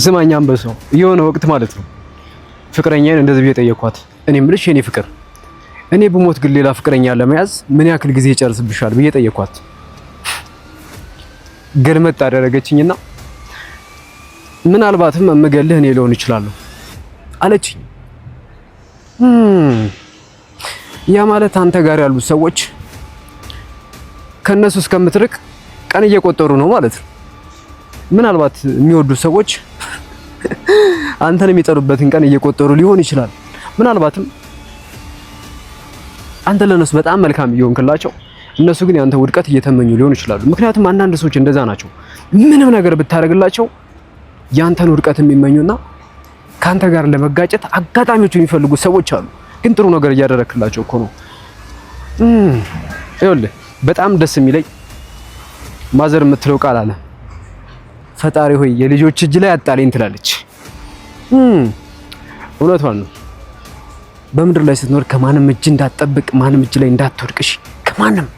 ስማኝ አንበሳው፣ የሆነ ወቅት ማለት ነው ፍቅረኛዬን እንደዚህ ብዬ ጠየኳት። እኔ የምልሽ የኔ ፍቅር፣ እኔ ብሞት ግን ሌላ ፍቅረኛ ለመያዝ ምን ያክል ጊዜ ይጨርስብሻል ብዬ ጠየኳት። ገልመጥ አደረገችኝና ምናልባትም እምገልህ እኔ ልሆን እችላለሁ አለችኝ። ያ ማለት አንተ ጋር ያሉት ሰዎች ከነሱ እስከምትርቅ ቀን እየቆጠሩ ነው ማለት ነው። ምናልባት የሚወዱት ሰዎች አንተን የሚጠሩበትን ቀን እየቆጠሩ ሊሆን ይችላል። ምናልባትም አንተ ለነሱ በጣም መልካም እየሆንክላቸው እነሱ ግን ያንተ ውድቀት እየተመኙ ሊሆን ይችላሉ። ምክንያቱም አንዳንድ ሰዎች እንደዛ ናቸው። ምንም ነገር ብታደርግላቸው ያንተን ውድቀት የሚመኙና ካንተ ጋር ለመጋጨት አጋጣሚዎች የሚፈልጉ ሰዎች አሉ። ግን ጥሩ ነገር እያደረክላቸው እኮ ነው። ይኸውልህ በጣም ደስ የሚለኝ ማዘር የምትለው ቃል አለ። ፈጣሪ ሆይ የልጆች እጅ ላይ አጣለኝ ትላለች። እውነቷን ነው። በምድር ላይ ስትኖር ከማንም እጅ እንዳትጠብቅ፣ ማንም እጅ ላይ እንዳትወድቅሽ ከማንም